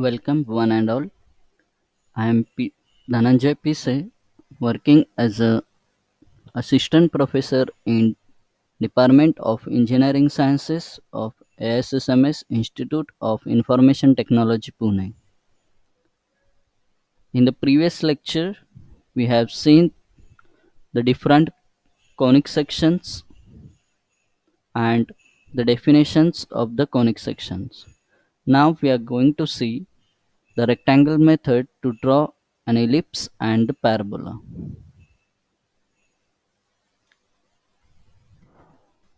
Welcome one and all. I am Dhananjay Pise, working as a assistant professor in Department of Engineering Sciences of ASSMS Institute of Information Technology Pune. In the previous lecture, we have seen the different conic sections and the definitions of the conic sections. Now we are going to see the rectangle method to draw an ellipse and parabola.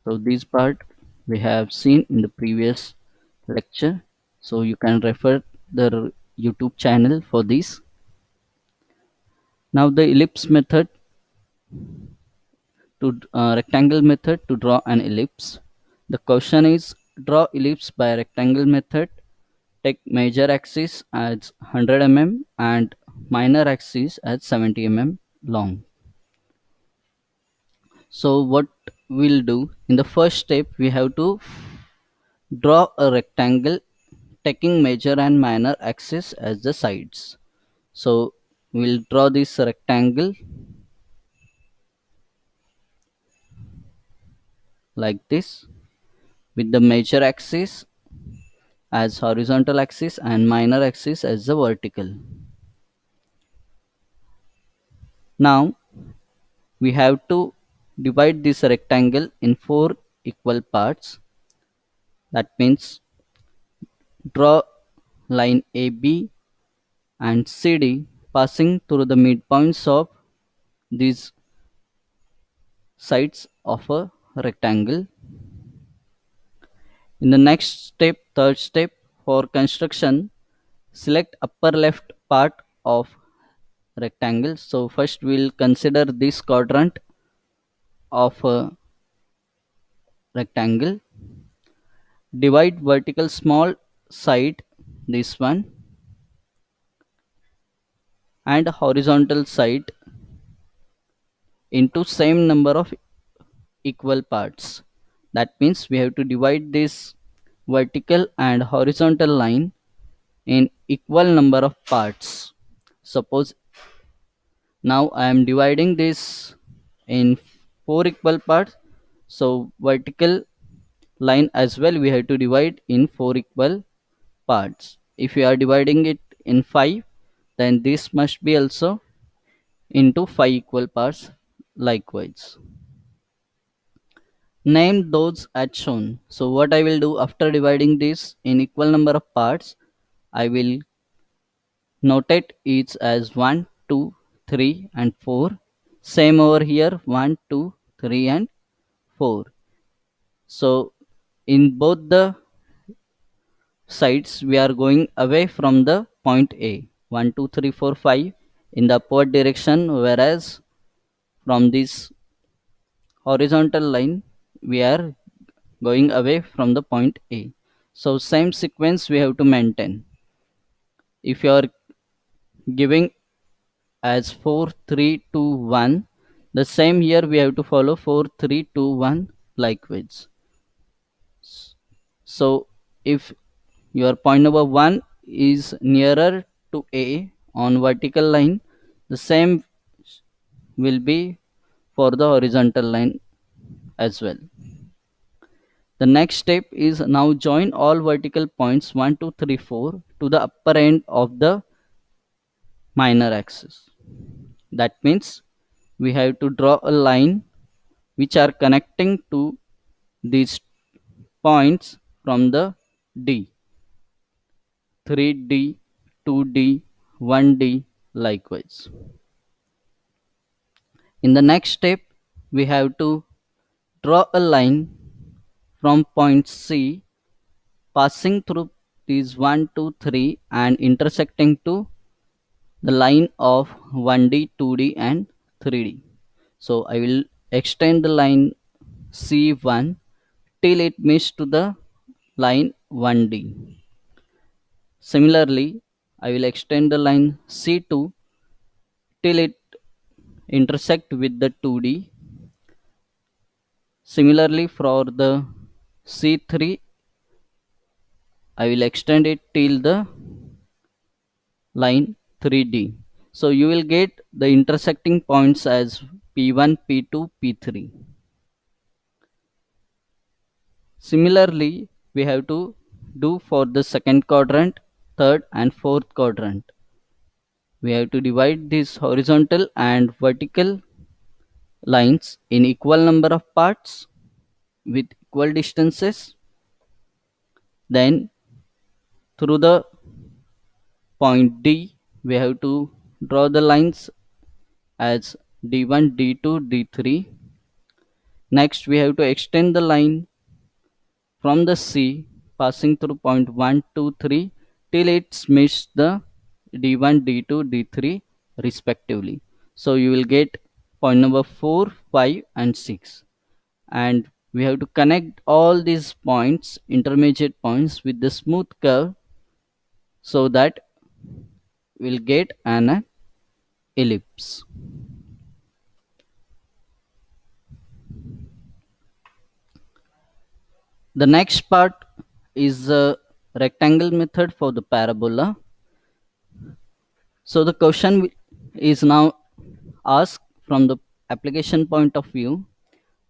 So this part we have seen in the previous lecture. So you can refer the YouTube channel for this. Now the ellipse method to rectangle method to draw an ellipse. The question is draw ellipse by rectangle method. Take major axis as 100 mm and minor axis as 70 mm long. So what we'll do in the first step we have to draw a rectangle taking major and minor axis as the sides. So we'll draw this rectangle like this with the major axis as horizontal axis and minor axis as the vertical. Now we have to divide this rectangle in four equal parts. That means draw line AB and CD passing through the midpoints of these sides of a rectangle. In the next step, third step for construction, select upper left part of rectangle. So first we'll consider this quadrant of a rectangle. Divide vertical small side, this one, and horizontal side into same number of equal parts. That means we have to divide this vertical and horizontal line in equal number of parts. Suppose now I am dividing this in four equal parts. So vertical line as well we have to divide in four equal parts. If we are dividing it in five, then this must be also into five equal parts likewise. Name those as shown. So what I will do after dividing this in equal number of parts, I will notate each as 1, 2, 3 and 4. Same over here 1, 2, 3 and 4. So in both the sides we are going away from the point A. 1, 2, 3, 4, 5 in the upward direction, whereas from this horizontal line we are going away from the point A. So same sequence we have to maintain. If you are giving as 4 3 2 1, the same here we have to follow 4 3 2 1 likewise. So if your point number 1 is nearer to A on vertical line, the same will be for the horizontal line as well. The next step is now join all vertical points 1 2 3 4 to the upper end of the minor axis. That means we have to draw a line which are connecting to these points from the D, 3D, 2D, 1D likewise. In the next step, we have to draw a line from point C passing through these 1, 2, 3 and intersecting to the line of 1D, 2D and 3D. So I will extend the line C1 till it meets to the line 1D. Similarly, I will extend the line C2 till it intersect with the 2D. Similarly, for the C3, I will extend it till the line 3D. So you will get the intersecting points as P1, P2, P3. Similarly, we have to do for the second quadrant, third and fourth quadrant. We have to divide these horizontal and vertical lines in equal number of parts with equal distances. Then through the point D, we have to draw the lines as D1, D2, D3. Next, we have to extend the line from the C passing through point 1, 2, 3 till it meets the D1, D2, D3 respectively. So you will get point number 4, 5 and 6. And we have to connect all these points, intermediate points, with the smooth curve so that we'll get an ellipse. The next part is the rectangle method for the parabola. So the question is now asked from the application point of view.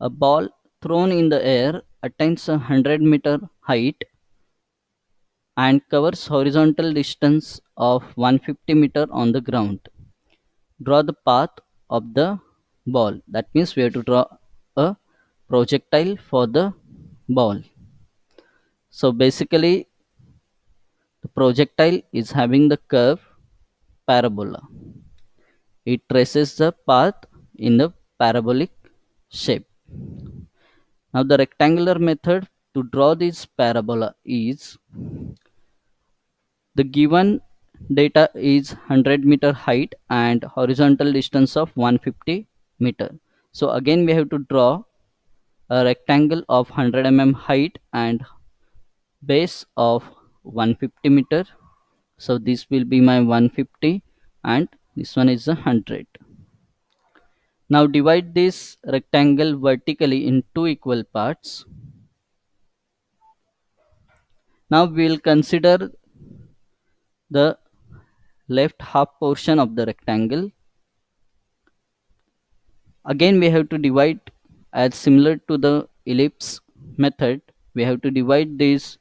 A ball thrown in the air attains a 100-meter height and covers horizontal distance of 150 meter on the ground. Draw the path of the ball. That means we have to draw a projectile for the ball. So basically the projectile is having the curve parabola. It traces the path in the parabolic shape. Now the rectangular method to draw this parabola is, the given data is 100-meter height and horizontal distance of 150 meter. So again we have to draw a rectangle of 100 mm height and base of 150 meter. So this will be my 150 and this one is 100. Now divide this rectangle vertically in two equal parts. Now we will consider the left half portion of the rectangle. Again we have to divide as similar to the ellipse method. We have to divide this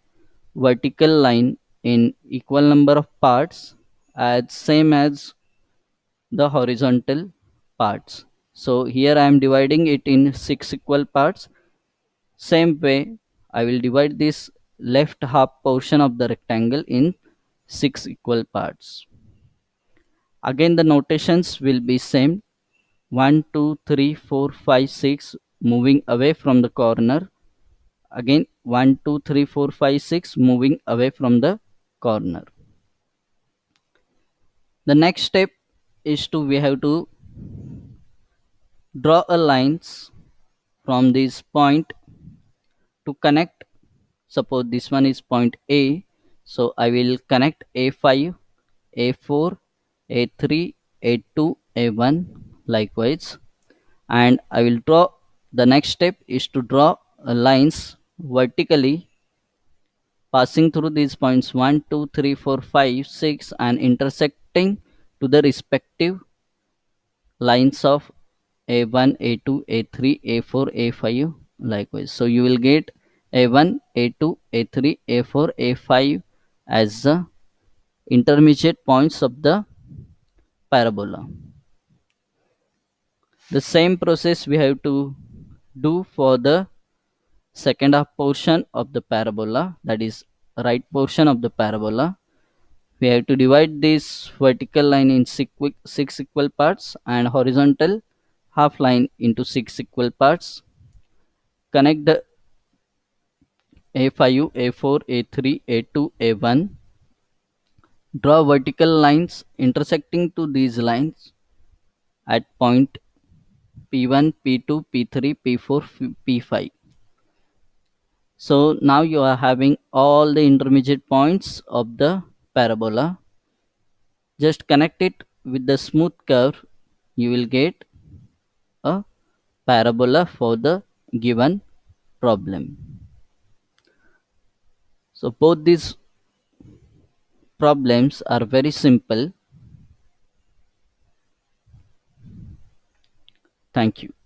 vertical line in equal number of parts as same as the horizontal parts. So here I am dividing it in 6 equal parts. Same way I will divide this left half portion of the rectangle in 6 equal parts. Again the notations will be same: 1, 2, 3, 4, 5, 6 moving away from the corner. Again 1, 2, 3, 4, 5, 6 moving away from the corner. The next step is to we have to draw a lines from this point to connect. Suppose this one is point A, so I will connect A5, A4, A3, A2, A1 likewise, and I will draw, the next step is to draw lines vertically passing through these points 1, 2, 3, 4, 5, 6 and intersecting to the respective lines of A1, A2, A3, A4, A5 likewise. So you will get A1, A2, A3, A4, A5 as the intermediate points of the parabola. The same process we have to do for the second half portion of the parabola, that is right portion of the parabola. We have to divide this vertical line in 6 equal parts and horizontal half line into 6 equal parts. Connect the A5, A4, A3, A2, A1. Draw vertical lines intersecting to these lines at point P1, P2, P3, P4, P5. So now you are having all the intermediate points of the parabola. Just connect it with the smooth curve. You will get a parabola for the given problem. So both these problems are very simple. Thank you.